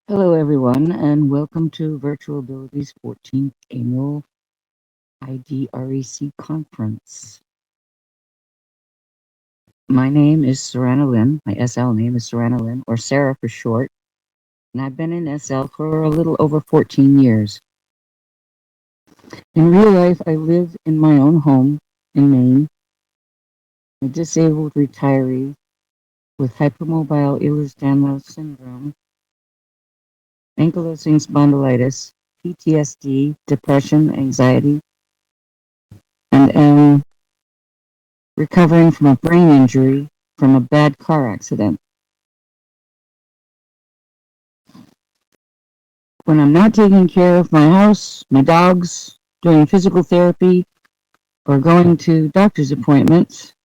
Hello, everyone, and welcome to Virtual Abilities 14th Annual IDRAC Conference. My name is Sarana Lynn. My SL name is Sarana Lynn, or Sarah for short, and I've been in SL for a little over 14 years. In real life, I live in my own home in Maine, a disabled retiree with hypermobile Ehlers-Danlos syndrome, ankylosing spondylitis, PTSD, depression, anxiety, and am recovering from a brain injury from a bad car accident. When I'm not taking care of my house, my dogs, doing physical therapy, or going to doctor's appointments,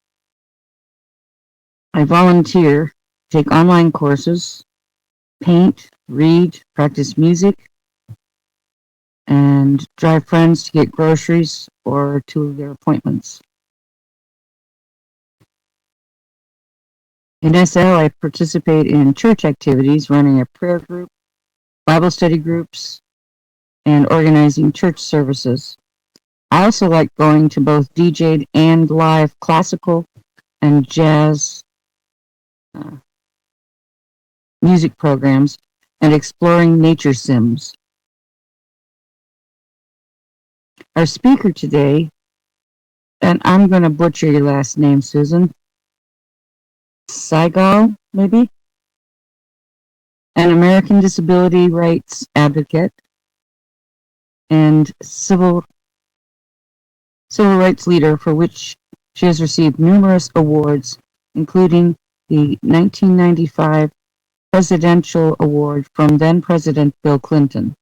I volunteer, take online courses, paint, read, practice music, and drive friends to get groceries or to their appointments. In SL, I participate in church activities, running a prayer group, Bible study groups, and organizing church services. I also like going to both DJ'd and live classical and jazz music programs and exploring nature sims. Our speaker today, and I'm going to butcher your last name, Susan, Sygall, maybe? An American disability rights advocate and civil rights leader for which she has received numerous awards, including the 1995 Presidential Award from then-President Bill Clinton.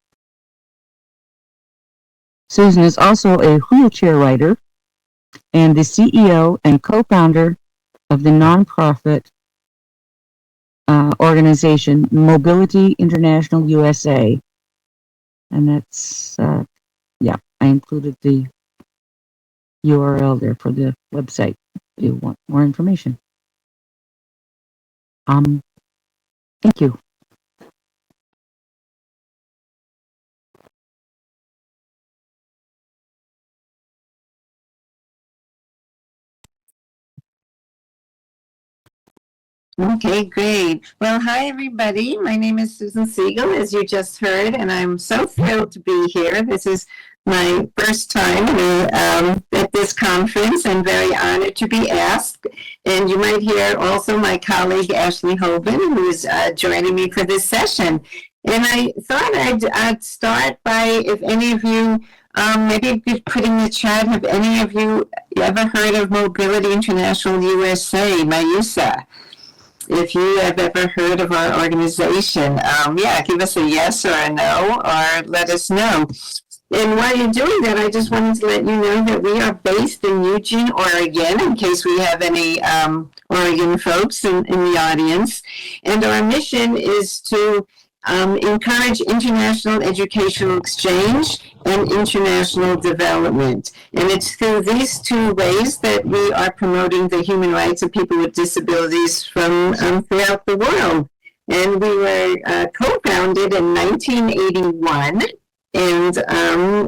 Susan is also a wheelchair rider and the CEO and co-founder of the nonprofit organization Mobility International USA. And that's, I included the URL there for the website if you want more information. Thank you. Okay, great. Well, hi, everybody. My name is Susan Sygall, as you just heard, and I'm so thrilled to be here. This is my first time at this conference. I'm very honored to be asked. And you might hear also my colleague, Ashley Hoban, who is joining me for this session. And I thought I'd start by, if any of you, maybe you could put in the chat, have any of you ever heard of Mobility International USA, MIUSA? If you have ever heard of our organization, give us a yes or a no, or let us know. And while you're doing that, I just wanted to let you know that we are based in Eugene, Oregon, in case we have any Oregon folks in the audience. And our mission is to encourage international educational exchange and international development. And it's through these two ways that we are promoting the human rights of people with disabilities from throughout the world. And we were co-founded in 1981, and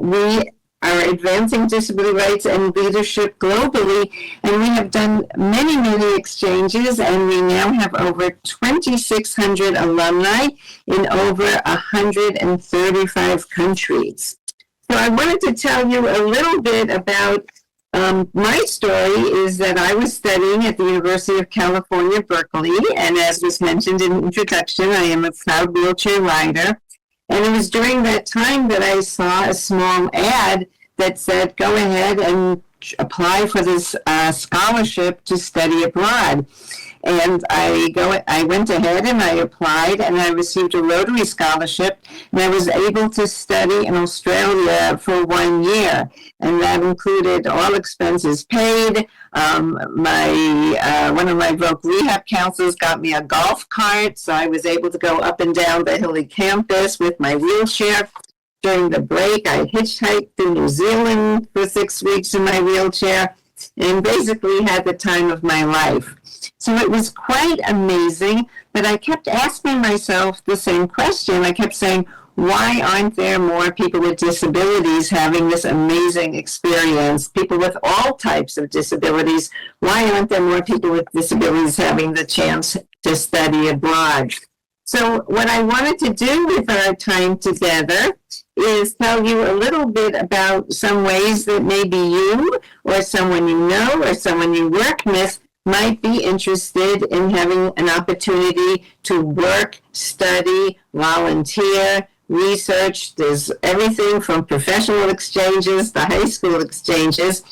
we are advancing disability rights and leadership globally. And we have done many, many exchanges, and we now have over 2,600 alumni in over 135 countries. So I wanted to tell you a little bit about my story. Is that I was studying at the University of California, Berkeley, and as was mentioned in the introduction, I am a proud wheelchair rider. And it was during that time that I saw a small ad that said, go ahead and apply for this scholarship to study abroad. And I went ahead and I applied, and I received a Rotary scholarship, and I was able to study in Australia for 1 year. And that included all expenses paid. One of my voc rehab counselors got me a golf cart, so I was able to go up and down the hilly campus with my wheelchair. During the break, I hitchhiked to New Zealand for 6 weeks in my wheelchair, and basically had the time of my life. So it was quite amazing, but I kept asking myself the same question. I kept saying, why aren't there more people with disabilities having this amazing experience? People with all types of disabilities. Why aren't there more people with disabilities having the chance to study abroad? So what I wanted to do with our time together is tell you a little bit about some ways that maybe you or someone you know or someone you work with might be interested in having an opportunity to work, study, volunteer, research. There's everything from professional exchanges to high school exchanges.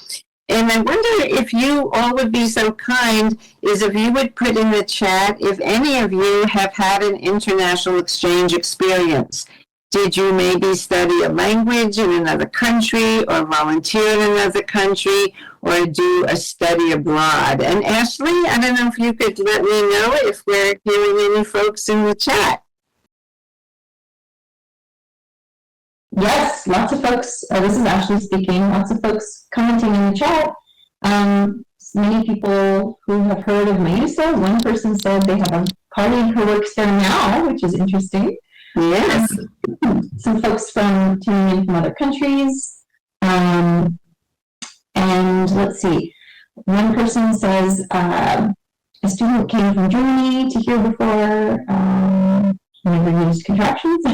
And I wonder if you all would be so kind is if you would put in the chat if any of you have had an international exchange experience. Did you maybe study a language in another country or volunteer in another country or do a study abroad? And Ashley, I don't know if you could let me know if we're hearing any folks in the chat. Yes, lots of folks, this is Ashley speaking, lots of folks commenting in the chat. Many people who have heard of MIUSA, one person said they have a colleague who works there now, which is interesting. Yes. Some folks tuning in from other countries. And let's see, one person says a student came from Germany to here before, never used contractions.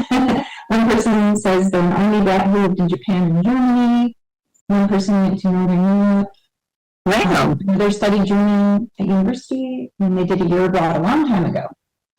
One person says they're an army brat who lived in Japan and Germany. One person went to Northern Europe. Wow. They studied German at university, and they did a year abroad a long time ago.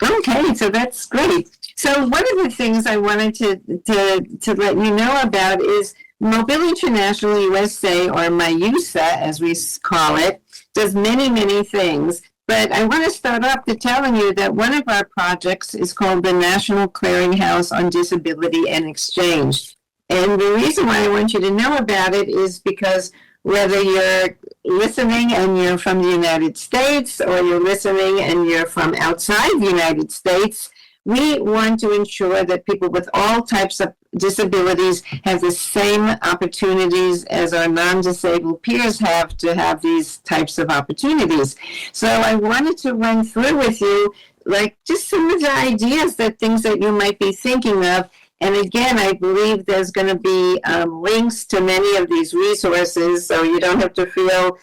Okay, so that's great. So one of the things I wanted to let you know about is Mobile International USA, or MIUSA as we call it, does many, many things. But I want to start off to telling you that one of our projects is called the National Clearinghouse on Disability and Exchange. And the reason why I want you to know about it is because whether you're listening and you're from the United States or you're listening and you're from outside the United States, we want to ensure that people with all types of disabilities have the same opportunities as our non-disabled peers have to have these types of opportunities. So I wanted to run through with you, like, just some of the ideas, that things that you might be thinking of. And again, I believe there's going to be links to many of these resources, so you don't have to feel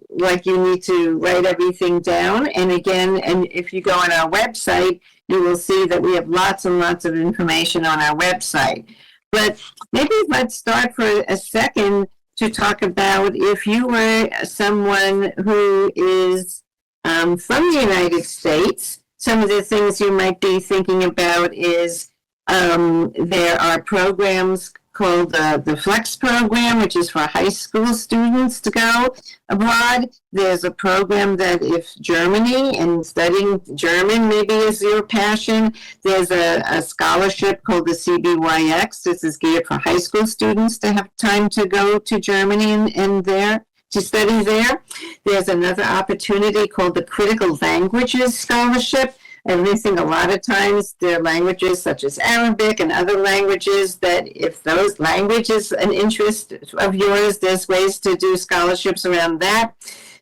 like you need to write everything down. And again, and if you go on our website, you will see that we have lots and lots of information on our website. But maybe let's start for a second to talk about if you were someone who is from the United States, some of the things you might be thinking about is there are programs called the Flex program, which is for high school students to go abroad. There's a program that if Germany and studying German maybe is your passion, there's a scholarship called the CBYX. This is geared for high school students to have time to go to Germany and there to study there. There's another opportunity called the Critical Languages Scholarship. And we think a lot of times there are languages such as Arabic and other languages that if those languages an interest of yours, there's ways to do scholarships around that.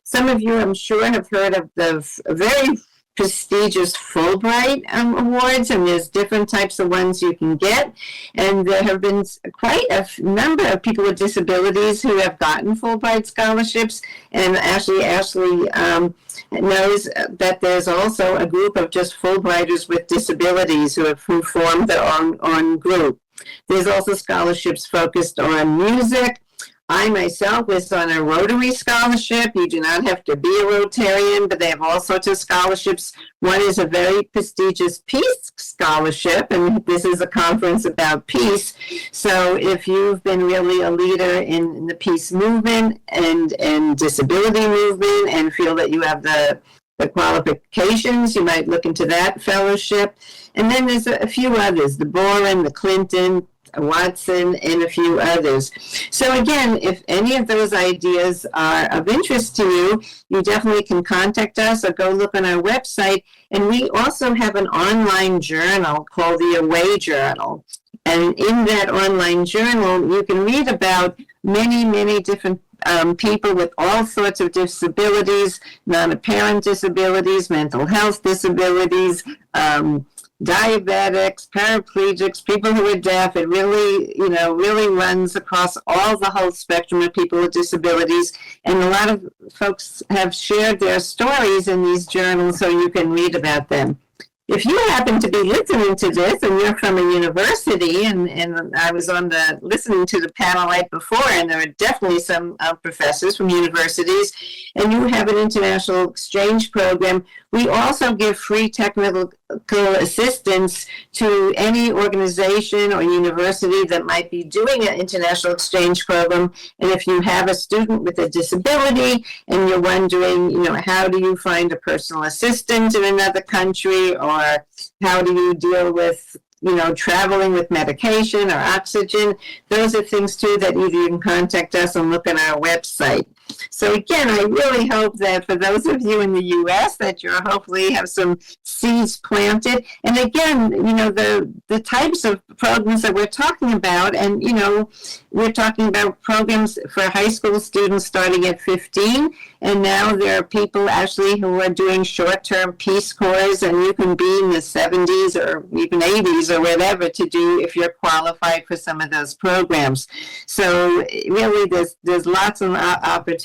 Some of you, I'm sure, have heard of the very prestigious Fulbright awards, and there's different types of ones you can get. And there have been quite a number of people with disabilities who have gotten Fulbright scholarships. And Ashley knows that there's also a group of just Fulbrighters with disabilities who formed their own group. There's also scholarships focused on music. I myself was on a Rotary scholarship. You do not have to be a Rotarian, but they have all sorts of scholarships. One is a very prestigious peace scholarship, and this is a conference about peace. So if you've been really a leader in the peace movement and disability movement and feel that you have the qualifications, you might look into that fellowship. And then there's a few others, the Boren, the Clinton, Watson, and a few others. So again, if any of those ideas are of interest to you, you definitely can contact us or go look on our website. And we also have an online journal called the Away Journal. And in that online journal, you can read about many, many different people with all sorts of disabilities, non-apparent disabilities, mental health disabilities, diabetics, paraplegics, people who are deaf. It really, really runs across all the whole spectrum of people with disabilities. And a lot of folks have shared their stories in these journals, so you can read about them. If you happen to be listening to this and you're from a university, and I was listening to the panel right before, and there are definitely some professors from universities, and you have an international exchange program, we also give free technical assistance to any organization or university that might be doing an international exchange program. And if you have a student with a disability and you're wondering, how do you find a personal assistant in another country, or how do you deal with traveling with medication or oxygen, those are things too that either you can contact us and look on our website. So again, I really hope that for those of you in the U.S. that you hopefully have some seeds planted. And again, the types of programs that we're talking about, and we're talking about programs for high school students starting at 15, and now there are people actually who are doing short-term Peace Corps, and you can be in the 70s or even 80s or whatever to do if you're qualified for some of those programs. So really, there's lots of opportunities.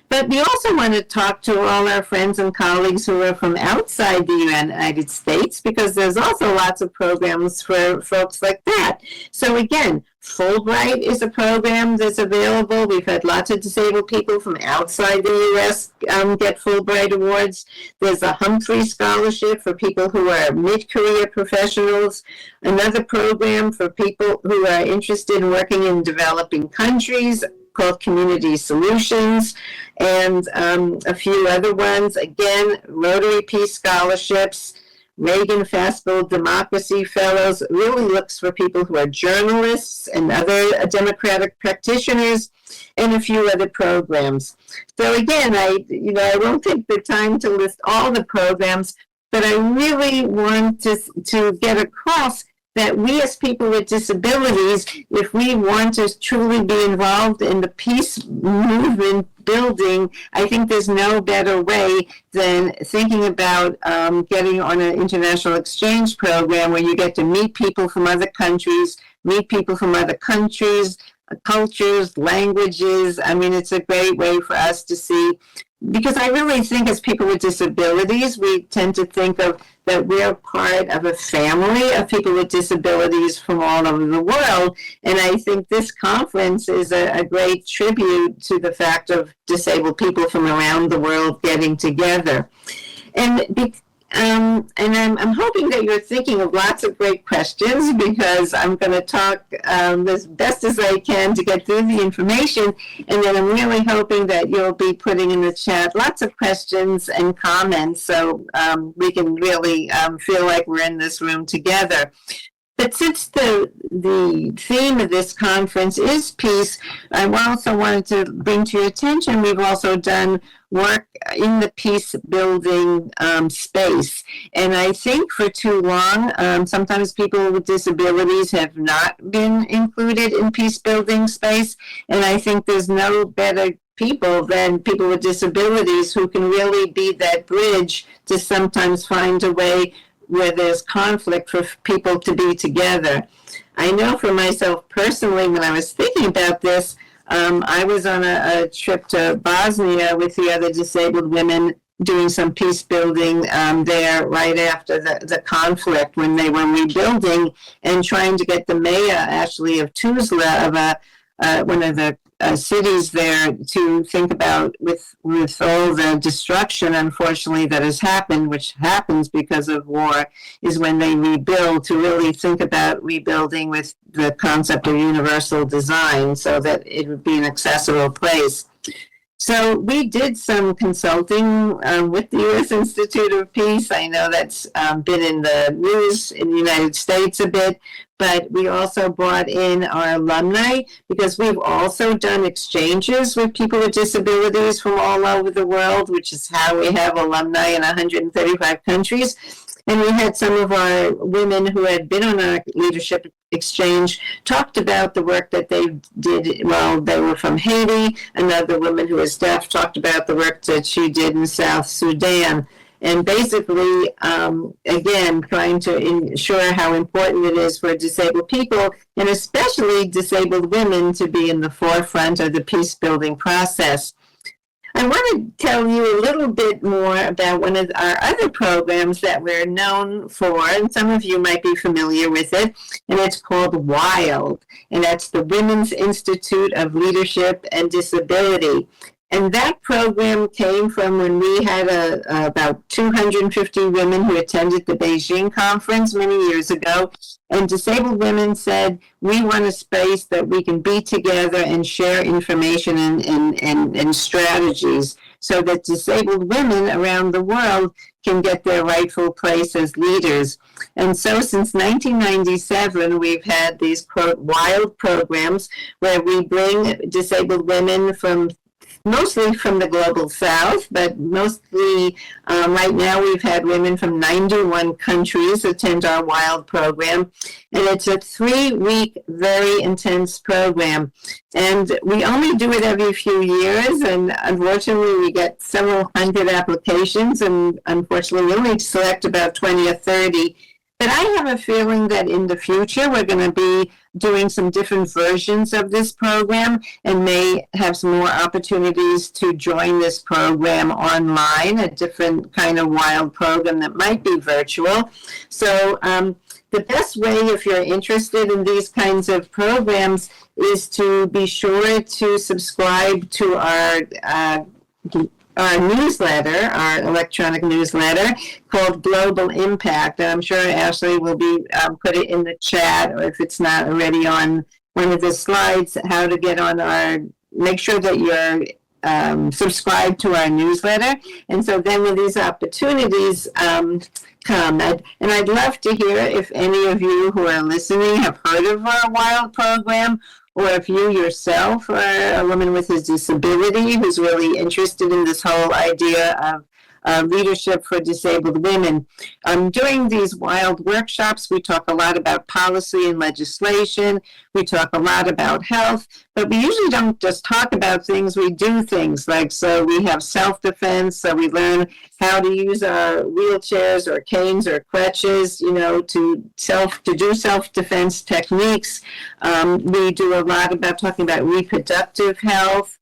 But we also want to talk to all our friends and colleagues who are from outside the United States, because there's also lots of programs for folks like that. So again, Fulbright is a program that's available. We've had lots of disabled people from outside the U.S. Get Fulbright awards. There's a Humphrey Scholarship for people who are mid-career professionals. Another program for people who are interested in working in developing countries called Community Solutions, and a few other ones. Again, Rotary Peace Scholarships, Reagan Fastball Democracy Fellows really looks for people who are journalists and other democratic practitioners, and a few other programs. So again, I won't take the time to list all the programs, but I really want to get across that we as people with disabilities, if we want to truly be involved in the peace movement building, I think there's no better way than thinking about getting on an international exchange program where you get to meet people from other countries, cultures, languages. I mean, it's a great way for us to see, because I really think as people with disabilities, we tend to think of that we're part of a family of people with disabilities from all over the world. And I think this conference is a great tribute to the fact of disabled people from around the world getting together. And I'm hoping that you're thinking of lots of great questions, because I'm going to talk as best as I can to get through the information. And then I'm really hoping that you'll be putting in the chat lots of questions and comments, so we can really feel like we're in this room together. But since the theme of this conference is peace, I also wanted to bring to your attention, we've also done work in the peace building space. And I think for too long, sometimes people with disabilities have not been included in peace building space. And I think there's no better people than people with disabilities who can really be that bridge to sometimes find a way where there's conflict for people to be together. I know for myself personally, when I was thinking about this, I was on a trip to Bosnia with the other disabled women doing some peace building there right after the conflict, when they were rebuilding, and trying to get the mayor actually of Tuzla, of one of the cities there, to think about with all the destruction, unfortunately, that has happened, which happens because of war, is when they rebuild, to really think about rebuilding with the concept of universal design, so that it would be an accessible place. So we did some consulting with the U.S. Institute of Peace. I know that's been in the news in the United States a bit, but we also brought in our alumni, because we've also done exchanges with people with disabilities from all over the world, which is how we have alumni in 135 countries. And we had some of our women who had been on our leadership exchange talked about the work that they did while they were from Haiti. Another woman who was deaf talked about the work that she did in South Sudan. And basically, again, trying to ensure how important it is for disabled people, and especially disabled women, to be in the forefront of the peace-building process. I want to tell you a little bit more about one of our other programs that we're known for, and some of you might be familiar with it, and it's called WILD, and that's the Women's Institute of Leadership and Disability. And that program came from when we had about 250 women who attended the Beijing conference many years ago. And disabled women said, we want a space that we can be together and share information and strategies so that disabled women around the world can get their rightful place as leaders. And so since 1997, we've had these, quote, WILD programs where we bring disabled women from mostly from the global south, but mostly right now we've had women from 91 countries attend our WILD program. And it's a 3-week, very intense program. And we only do it every few years. And unfortunately, we get several hundred applications. And unfortunately, we only select about 20 or 30. But I have a feeling that in the future, we're going to be doing some different versions of this program and may have some more opportunities to join this program online, a different kind of WILD program that might be virtual. So the best way, if you're interested in these kinds of programs, is to be sure to subscribe to our newsletter, our electronic newsletter called Global Impact. And I'm sure Ashley will be put it in the chat, or if it's not already on one of the slides, how to get on make sure that you're subscribed to our newsletter. And so then when these opportunities come, and I'd love to hear if any of you who are listening have heard of our WILD program, or if you yourself are a woman with a disability who's really interested in this whole idea of leadership for disabled women. During these WILD workshops, we talk a lot about policy and legislation. We talk a lot about health, but we usually don't just talk about things, we do things. Like, so we have self-defense, so we learn how to use our wheelchairs or canes or crutches, to do self-defense techniques. We do a lot about talking about reproductive health.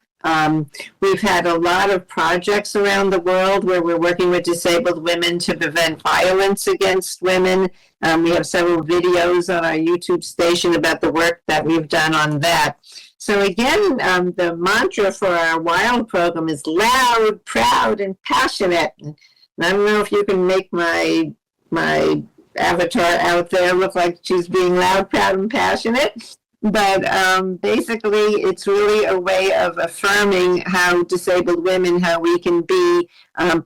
We've had a lot of projects around the world where we're working with disabled women to prevent violence against women. We have several videos on our YouTube station about the work that we've done on that. So again, the mantra for our WILD program is loud, proud, and passionate. And I don't know if you can make my avatar out there look like she's being loud, proud, and passionate. But basically, it's really a way of affirming how disabled women, how we can be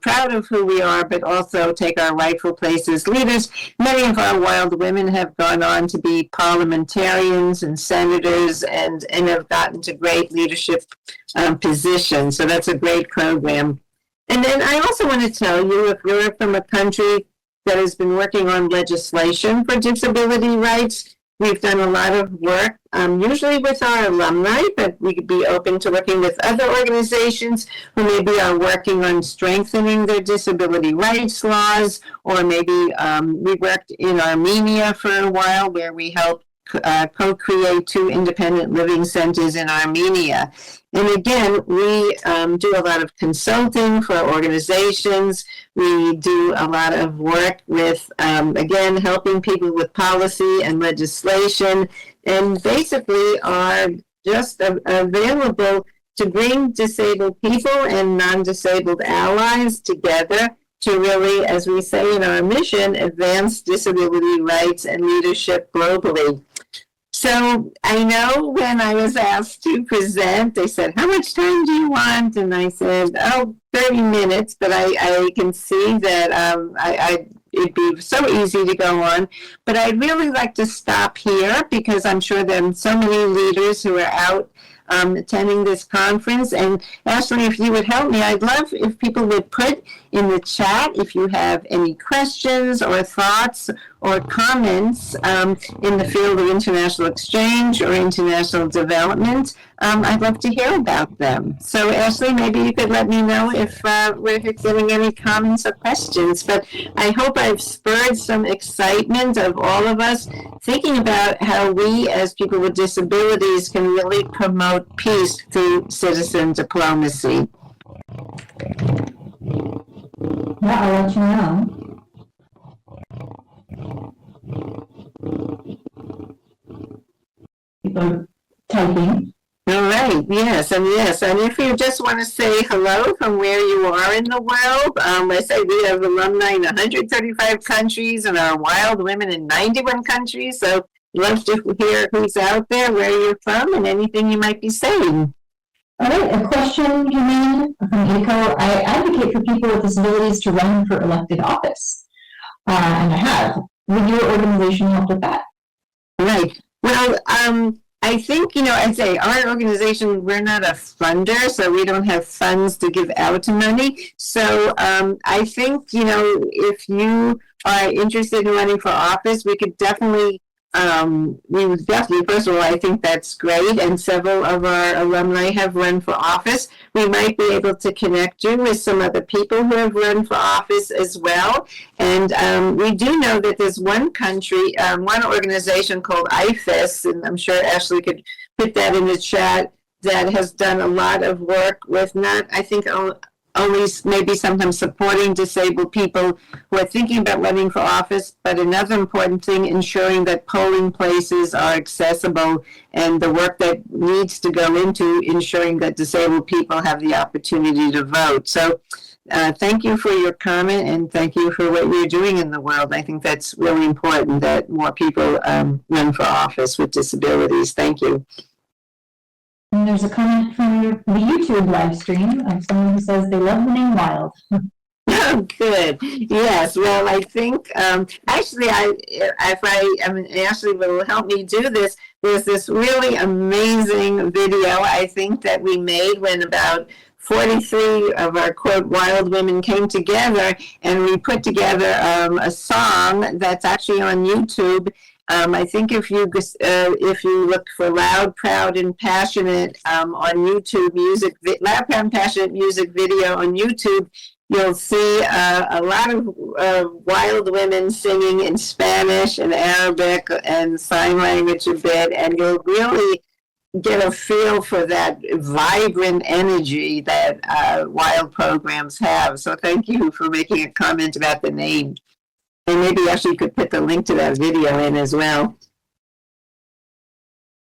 proud of who we are, but also take our rightful place as leaders. Many of our WILD women have gone on to be parliamentarians and senators and have gotten to great leadership positions. So that's a great program. And then I also want to tell you, if you're from a country that has been working on legislation for disability rights, we've done a lot of work, usually with our alumni, but we could be open to working with other organizations who maybe are working on strengthening their disability rights laws, or maybe we worked in Armenia for a while where we helped co-create 2 independent living centers in Armenia. And again, we do a lot of consulting for organizations. We do a lot of work with, again, helping people with policy and legislation, and basically are just available to bring disabled people and non-disabled allies together to really, as we say in our mission, advance disability rights and leadership globally. So I know when I was asked to present, they said, how much time do you want? And I said, 30 minutes, but I can see that it'd be so easy to go on. But I'd really like to stop here because I'm sure there are so many leaders who are out attending this conference. And Ashley, if you would help me, I'd love if people would put in the chat if you have any questions or thoughts or comments in the field of international exchange or international development. I'd love to hear about them. So Ashley, maybe you could let me know if we're getting any comments or questions. But I hope I've spurred some excitement of all of us thinking about how we as people with disabilities can really promote peace through citizen diplomacy. Yeah, I'll let you know. People are typing. All right, yes, and if you just want to say hello from where you are in the world, I say we have alumni in 135 countries and our wild women in 91 countries, so love to hear who's out there, where you're from, and anything you might be saying. All right, a question came in from Eco. I advocate for people with disabilities to run for elected office, and I have. Would your organization help with that? Right. Well, I think, I'd say our organization, we're not a funder, so we don't have funds to give out to money. So I think, if you are interested in running for office, we would definitely, first of all, I think that's great. And several of our alumni have run for office. We might be able to connect you with some other people who have run for office as well. And we do know that there's one country, one organization called IFES, and I'm sure Ashley could put that in the chat, that has done a lot of work with only maybe sometimes supporting disabled people who are thinking about running for office, but another important thing, ensuring that polling places are accessible and the work that needs to go into ensuring that disabled people have the opportunity to vote. So thank you for your comment and thank you for what you're doing in the world. I think that's really important that more people run for office with disabilities. Thank you. And there's a comment from the YouTube live stream of someone who says they love the name Wild. Oh, good. Yes. Well, I think actually, Ashley will help me do this. There's this really amazing video I think that we made when about 43 of our quote wild women came together, and we put together a song that's actually on YouTube. I think if you look for Loud, Proud, and Passionate on YouTube, Loud, Proud, and Passionate music video on YouTube, you'll see a lot of wild women singing in Spanish and Arabic and sign language a bit, and you'll really get a feel for that vibrant energy that wild programs have. So thank you for making a comment about the name. And maybe Ashley could put the link to that video in as well.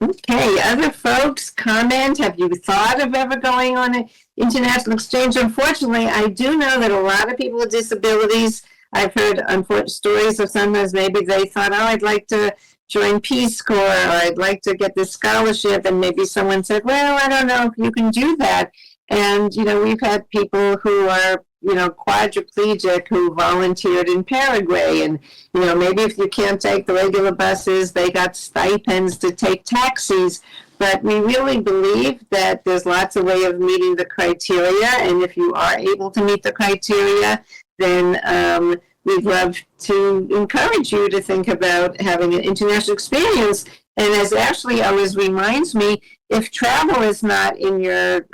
Okay, other folks comment, have you thought of ever going on an international exchange? Unfortunately, I do know that a lot of people with disabilities, I've heard unfortunate stories of sometimes maybe they thought, oh, I'd like to join Peace Corps, or I'd like to get this scholarship, and maybe someone said, well, I don't know if you can do that. And, we've had people who are quadriplegic who volunteered in Paraguay, and maybe if you can't take the regular buses, they got stipends to take taxis. But we really believe that there's lots of ways of meeting the criteria, and if you are able to meet the criteria, then we'd love to encourage you to think about having an international experience. And as Ashley always reminds me, if travel is not in your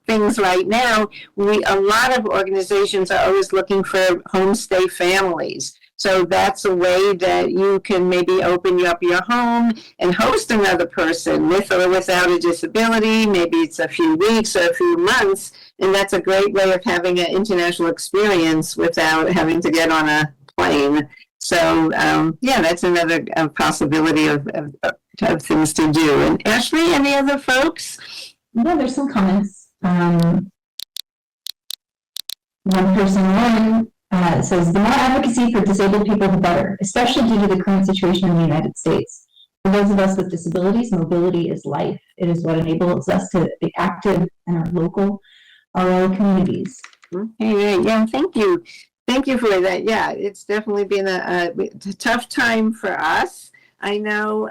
things right now, a lot of organizations are always looking for homestay families. So that's a way that you can maybe open up your home and host another person with or without a disability. Maybe it's a few weeks or a few months, and that's a great way of having an international experience without having to get on a plane. So, that's another possibility of things to do. And Ashley, any other folks? Yeah, there's some comments. One person says, the more advocacy for disabled people, the better, especially due to the current situation in the United States. For those of us with disabilities, mobility is life. It is what enables us to be active in our local RL communities. Okay, yeah, thank you. Thank you for that. Yeah, it's definitely been a tough time for us. I know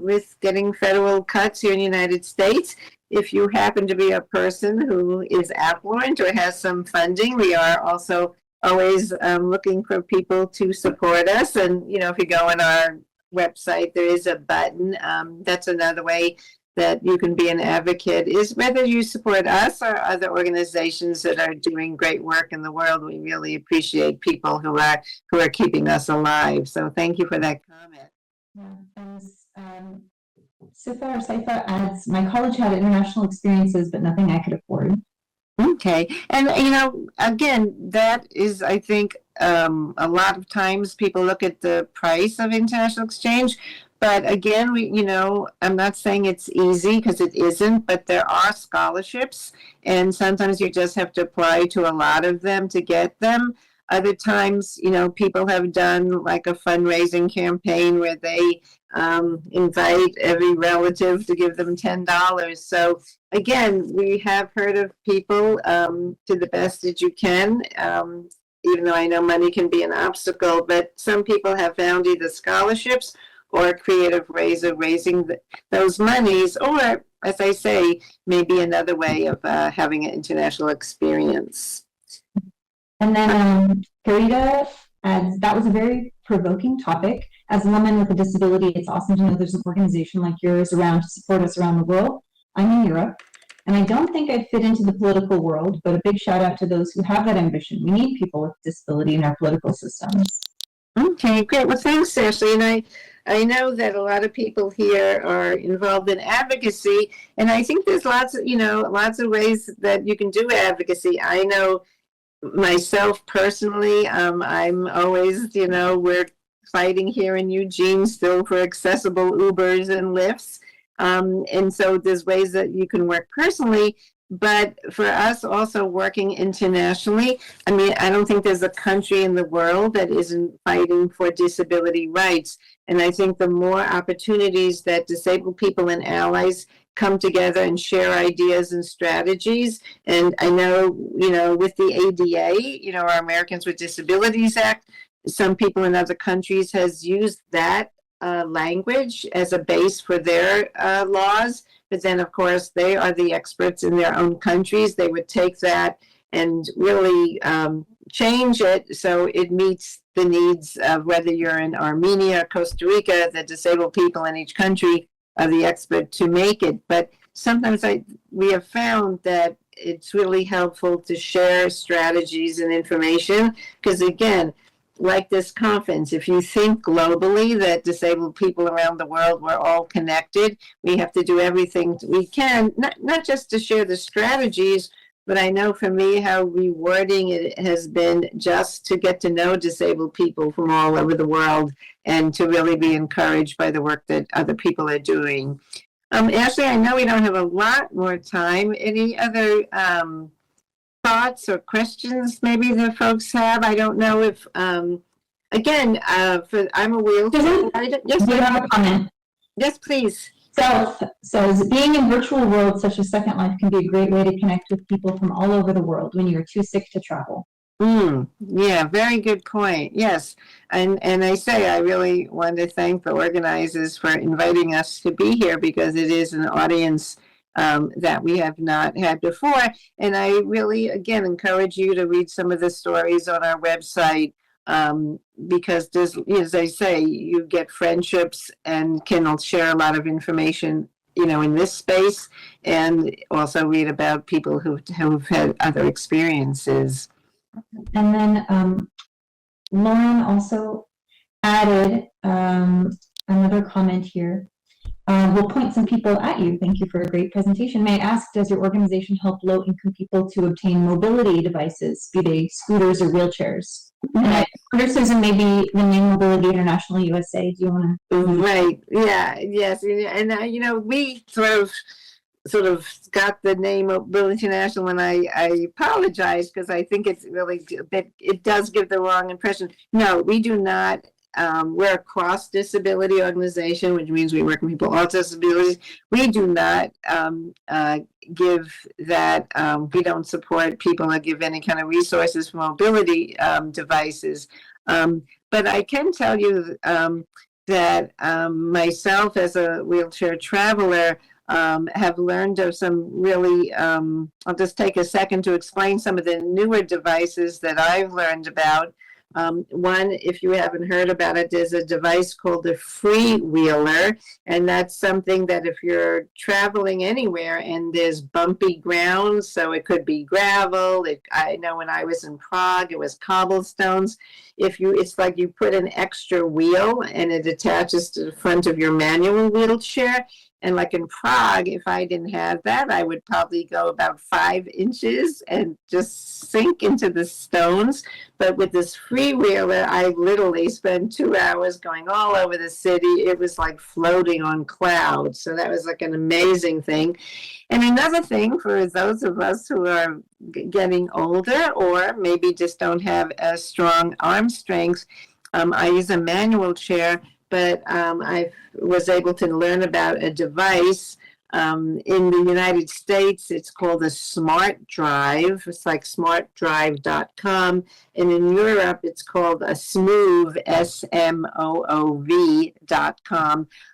with getting federal cuts here in the United States, if you happen to be a person who is affluent or has some funding, we are also always looking for people to support us. And, you know, if you go on our website, there is a button. That's another way that you can be an advocate, is whether you support us or other organizations that are doing great work in the world. We really appreciate people who are keeping us alive. So thank you for that comment. Yeah, and Saifa adds, my college had international experiences, but nothing I could afford. Okay. And, you know, again, that is, I think, a lot of times people look at the price of international exchange. But again, you know, I'm not saying it's easy, because it isn't, but there are scholarships, and sometimes you just have to apply to a lot of them to get them. Other times, you know, people have done like a fundraising campaign where they invite every relative to give them $10. So again, we have heard of people, to the best that you can, even though I know money can be an obstacle, but some people have found either scholarships or creative ways of raising those monies, or, as I say, maybe another way of having an international experience. And then Karita adds, that was a very provoking topic. As a woman with a disability, it's awesome to know there's an organization like yours around to support us around the world. I'm in Europe, and I don't think I fit into the political world, but a big shout out to those who have that ambition. We need people with disability in our political systems. Okay, great. Well, thanks, Ashley. And I know that a lot of people here are involved in advocacy, and I think there's lots of ways that you can do advocacy. I know myself personally, I'm always, you know, we're fighting here in Eugene still for accessible Ubers and Lyfts. And so there's ways that you can work personally, but for us also working internationally, I mean, I don't think there's a country in the world that isn't fighting for disability rights. And I think the more opportunities that disabled people and allies come together and share ideas and strategies. And I know, you know, with the ADA, you know, our Americans with Disabilities Act, some people in other countries has used that language as a base for their laws. But then, of course, they are the experts in their own countries. They would take that and really change it so it meets the needs of whether you're in Armenia, Costa Rica, the disabled people in each country are the expert to make it. But sometimes we have found that it's really helpful to share strategies and information, because again, like this conference, if you think globally that disabled people around the world, we're all connected, we have to do everything we can, not just to share the strategies, but I know for me how rewarding it has been just to get to know disabled people from all over the world and to really be encouraged by the work that other people are doing. Ashley, I know we don't have a lot more time. Any other thoughts or questions maybe that folks have? I don't know if, again, I'm a wheelchair. Yes, you have a comment. Yes, please. So being in virtual world such as Second Life can be a great way to connect with people from all over the world when you're too sick to travel. Yeah, very good point. Yes. And I say I really want to thank the organizers for inviting us to be here, because it is an audience that we have not had before. And I really, again, encourage you to read some of the stories on our website, because there's, as I say, you get friendships and can share a lot of information, you know, in this space, and also read about people who've had other experiences. And then Lauren also added another comment here. We'll point some people at you. Thank you for a great presentation. May I ask, does your organization help low-income people to obtain mobility devices, be they scooters or wheelchairs? Susan, maybe the name Mobility International USA. Do you want to? Right. Yeah. Yes. And you know, we sort of got the name Mobility International, and I apologize because I think it's really a bit, it does give the wrong impression. No, we do not. We're a cross disability organization, which means we work with people with all disabilities. We do not give that, we don't support people or give any kind of resources for mobility devices. But I can tell you that myself as a wheelchair traveler, have learned of some really, I'll just take a second to explain some of the newer devices that I've learned about. One, if you haven't heard about it, there's a device called a freewheeler, and that's something that if you're traveling anywhere and there's bumpy ground, so it could be gravel. I know when I was in Prague, it was cobblestones. It's like you put an extra wheel and it attaches to the front of your manual wheelchair. And like in Prague, if I didn't have that, I would probably go about 5 inches and just sink into the stones. But with this freewheeler, I literally spent 2 hours going all over the city. It was like floating on clouds. So that was like an amazing thing. And another thing for those of us who are getting older or maybe just don't have a strong arm strength, I use a manual chair. But I was able to learn about a device in the United States. It's called a Smart Drive. It's like smartdrive.com. And in Europe, it's called a Smoov, SMOOV.com.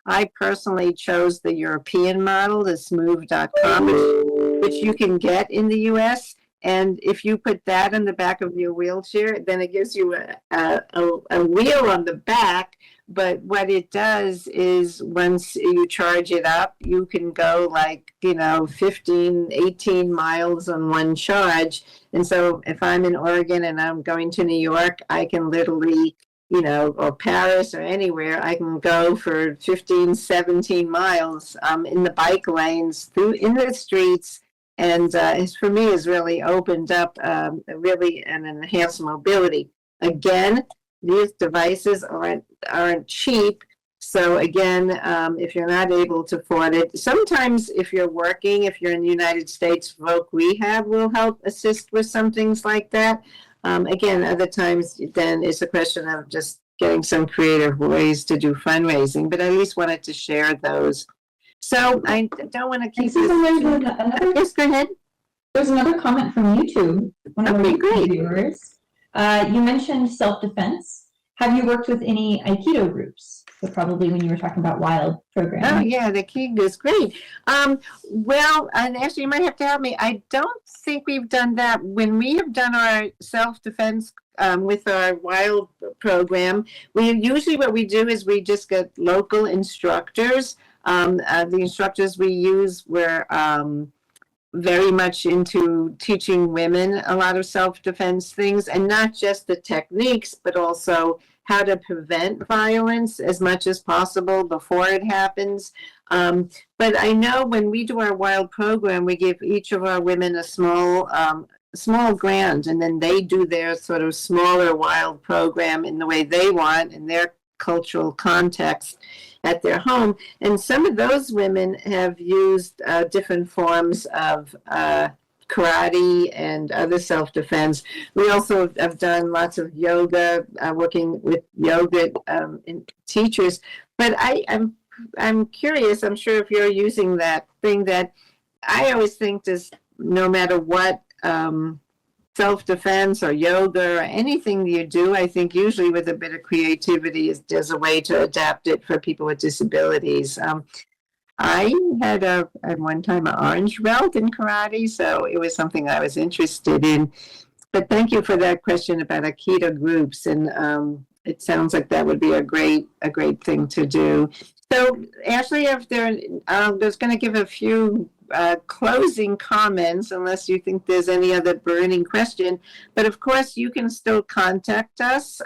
I personally chose the European model, the Smoov.com, which you can get in the US. And if you put that in the back of your wheelchair, then it gives you a wheel on the back. But what it does is once you charge it up, you can go 15, 18 miles on one charge. And so if I'm in Oregon and I'm going to New York, I can literally, or Paris or anywhere, I can go for 15, 17 miles in the bike lanes in the streets. And for me, has really opened up really an enhanced mobility. Again, these devices aren't cheap. So again, if you're not able to afford it, sometimes if you're working, if you're in the United States, Voc Rehab will help assist with some things like that. Again, other times then it's a question of just getting some creative ways to do fundraising, but I at least wanted to share those. So I don't want to keep Yes, go ahead. There's another comment from YouTube, one of our viewers. You mentioned self-defense. Have you worked with any Aikido groups? So probably when you were talking about WILD program. Oh yeah, the Aikido is great. Well, and actually you might have to help me. I don't think we've done that. When we have done our self-defense with our WILD program, what we do is we just get local instructors. The instructors we use were very much into teaching women a lot of self-defense things, and not just the techniques, but also how to prevent violence as much as possible before it happens. But I know when we do our WILD program, we give each of our women a small grant, and then they do their sort of smaller WILD program in the way they want, in their cultural context at their home. And some of those women have used different forms of karate and other self-defense. We also have done lots of yoga, working with yoga teachers. But I'm curious, I'm sure if you're using that thing, that I always think just no matter what self-defense or yoga or anything you do, I think usually with a bit of creativity there's a way to adapt it for people with disabilities. I had at one time an orange belt in karate, so it was something I was interested in. But thank you for that question about Aikido groups, and it sounds like that would be a great thing to do. So Ashley, if there's going to give a few closing comments, unless you think there's any other burning question. But of course, you can still contact us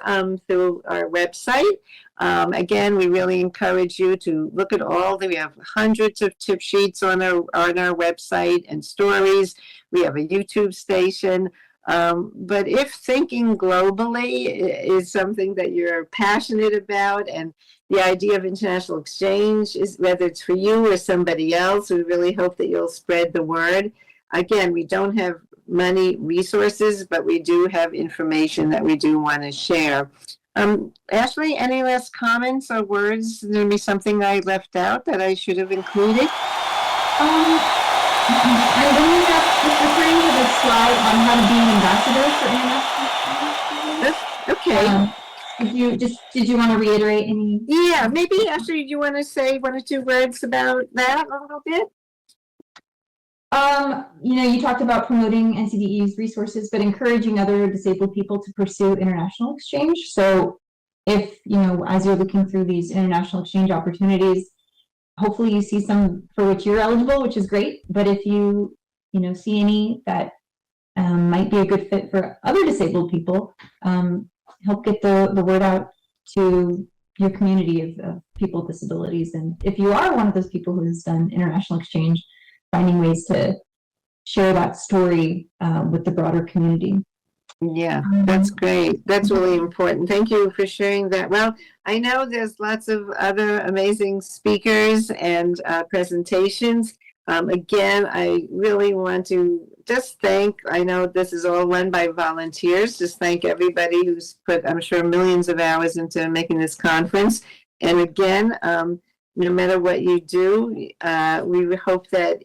through our website. Again, we really encourage you to look at we have hundreds of tip sheets on our website and stories. We have a YouTube station. But if thinking globally is something that you're passionate about, and the idea of international exchange is, whether it's for you or somebody else, we really hope that you'll spread the word. Again, we don't have money resources, but we do have information that we do want to share. Ashley, any last comments or words? There may be something I left out that I should have included? I'm going to just referring to the slide on how to be an ambassador for international. Okay. Did you want to reiterate any? Yeah, maybe actually you want to say one or two words about that a little bit? You talked about promoting NCDE's resources, but encouraging other disabled people to pursue international exchange. So if, as you're looking through these international exchange opportunities, hopefully you see some for which you're eligible, which is great. But if you, see any that might be a good fit for other disabled people, help get the word out to your community of people with disabilities. And if you are one of those people who has done international exchange, finding ways to share that story with the broader community. Yeah, that's great. That's really important. Thank you for sharing that. Well, I know there's lots of other amazing speakers and presentations. Again, I really want to just thank, I know this is all run by volunteers, just thank everybody who's put, I'm sure, millions of hours into making this conference. And again, no matter what you do, we hope that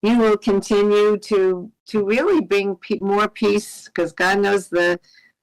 you will continue to really bring more peace, because God knows the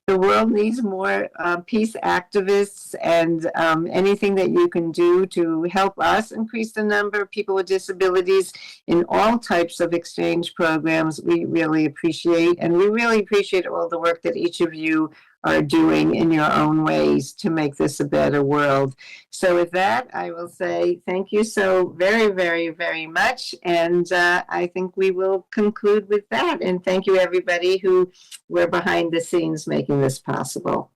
world needs more peace activists, and anything that you can do to help us increase the number of people with disabilities in all types of exchange programs, we really appreciate. And we really appreciate all the work that each of you are doing in your own ways to make this a better world. So with that, I will say thank you so very, very, very much. And I think we will conclude with that. And thank you, everybody who were behind the scenes making this possible.